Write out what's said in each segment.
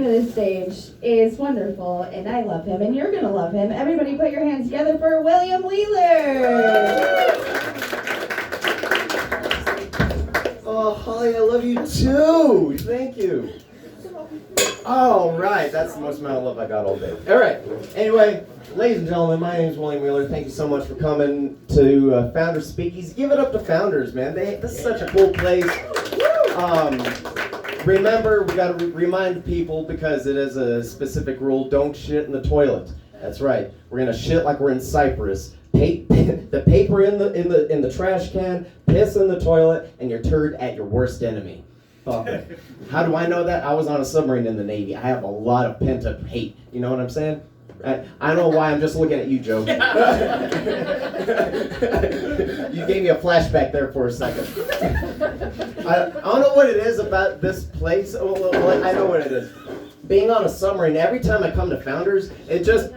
to the stage is wonderful, and I love him, and you're going to love him. Everybody put your hands together for William Wheeler. Oh, Holly, I love you too. Thank you. All right, that's the most amount of love I got all day. All right. Anyway, ladies and gentlemen, my name is William Wheeler. Thank you so much for coming to Founders Speakeasy. Give it up to Founders, man. This is such a cool place. Remember, we got to remind people, because it is a specific rule: don't shit in the toilet. That's right. We're gonna shit like we're in Cyprus. The paper in the trash can, piss in the toilet, and your turd at your worst enemy. How do I know that? I was on a submarine in the Navy. I have a lot of pent-up hate. You know what I'm saying? I don't know why I'm just looking at you, Joe. You gave me a flashback there for a second. I don't know what it is about this place. Well, I know what it is. Being on a submarine, every time I come to Founders, it just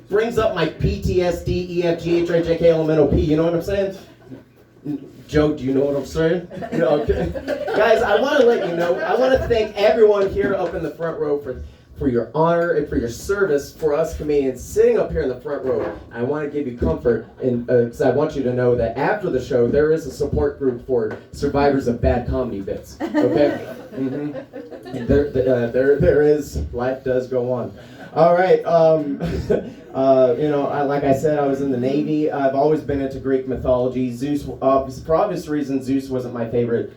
brings up my PTSD, EFGHIJKLMNOP. You know what I'm saying? Joe, do you know what I'm saying? Okay. Guys, I want to let you know, I want to thank everyone here up in the front row for your honor and for your service for us comedians sitting up here in the front row. I want to give you comfort, because I want you to know that after the show, there is a support group for survivors of bad comedy bits. Okay? Mm-hmm. There is, life does go on. All right, like I said, I was in the Navy. I've always been into Greek mythology. Zeus, for obvious reasons, Zeus wasn't my favorite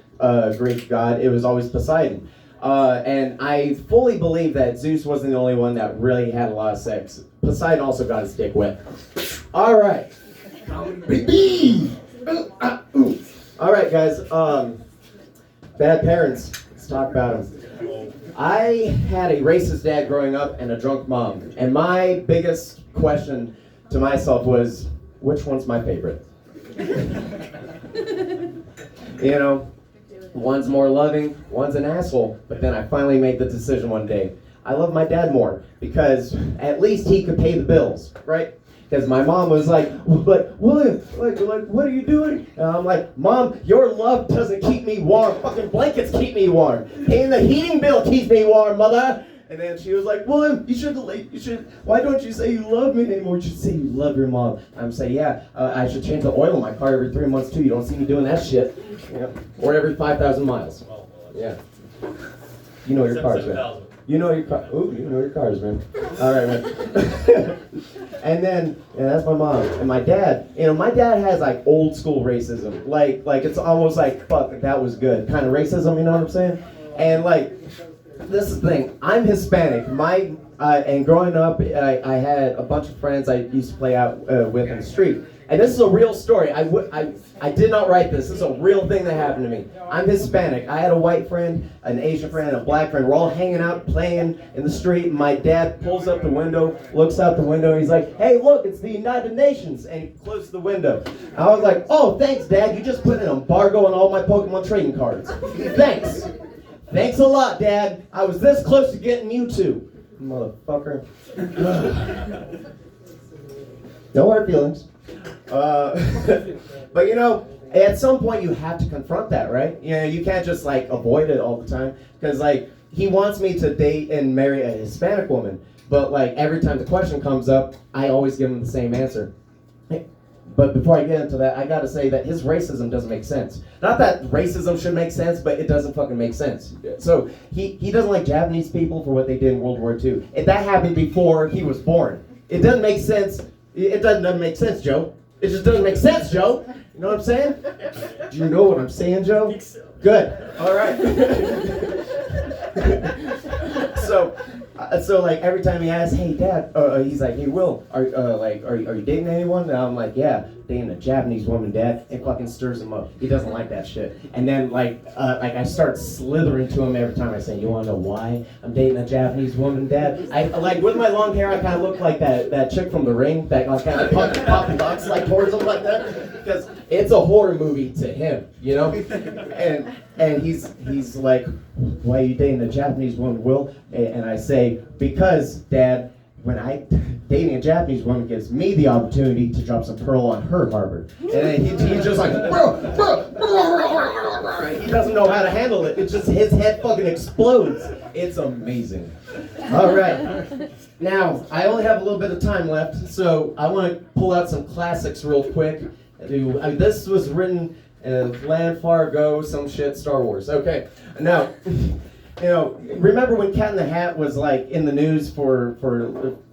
Greek god. It was always Poseidon. And I fully believe that Zeus wasn't the only one that really had a lot of sex. Poseidon also got his dick wet. All right. All right, guys. Bad parents. Let's talk about them. I had a racist dad growing up and a drunk mom. And my biggest question to myself was, which one's my favorite? You know, one's more loving, one's an asshole. But then I finally made the decision one day. I love my dad more because at least he could pay the bills, right? Because my mom was like, William, like, what are you doing? And I'm like, Mom, your love doesn't keep me warm. Fucking blankets keep me warm. Paying the heating bill keeps me warm, mother. And then she was like, William, why don't you say you love me anymore? You should say you love your mom. I'm saying, yeah, I should change the oil in my car every 3 months too. You don't see me doing that shit. Yeah. Or every 5,000 miles. Yeah. You know your cars, man. You know your car. Ooh, you know your cars, man. All right, man. And then, that's my mom. And my dad, my dad has like old school racism. Like it's almost like, fuck, that was good kind of racism, you know what I'm saying? And like, this is the thing, I'm Hispanic. And growing up, I had a bunch of friends I used to play out with in the street. And this is a real story. I did not write this. This is a real thing that happened to me. I'm Hispanic. I had a white friend, an Asian friend, and a black friend. We're all hanging out, playing in the street. And my dad pulls up the window, looks out the window, and he's like, hey, look, it's the United Nations. And he closes the window. I was like, oh, thanks, Dad. You just put an embargo on all my Pokemon trading cards. Thanks. Thanks a lot, Dad. I was this close to getting you too. Motherfucker. No hard feelings. But at some point you have to confront that, right? You can't just like avoid it all the time, because like he wants me to date and marry a Hispanic woman, but like every time the question comes up, I always give him the same answer. But before I get into that, I gotta say that his racism doesn't make sense. Not that racism should make sense, but it doesn't fucking make sense. So he doesn't like Japanese people for what they did in World War II. And that happened before he was born. It doesn't make sense. It doesn't make sense, Joe. It just doesn't make sense, Joe. You know what I'm saying? Do you know what I'm saying, Joe? Good. All right. So like every time he asks, hey Dad, he's like, hey Will, are you dating anyone? And I'm like, yeah, dating a Japanese woman, Dad. It fucking stirs him up. He doesn't like that shit. And then like I start slithering to him every time I say, you wanna know why I'm dating a Japanese woman, Dad? I like with my long hair, I kind of look like that chick from The Ring that like kind of popping ducks like towards him like that, because it's a horror movie to him, And he's like, why are you dating a Japanese woman, Will? And I say, because, Dad, when dating a Japanese woman gives me the opportunity to drop some pearl on her harbor. And he's just like, he doesn't know how to handle it. It's just his head fucking explodes. It's amazing. All right. Now, I only have a little bit of time left, so I want to pull out some classics real quick. This was written land far ago, some shit, Star Wars. Okay. Now, remember when Cat in the Hat was like in the news for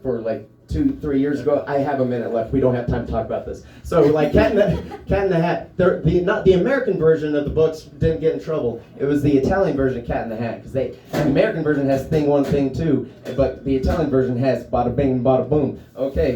like 2-3 years ago? I have a minute left. We don't have time to talk about this. So like Cat in the Hat, the American version of the books didn't get in trouble. It was the Italian version of Cat in the Hat, because the American version has thing 1, thing 2, but the Italian version has bada bing, bada boom. Okay.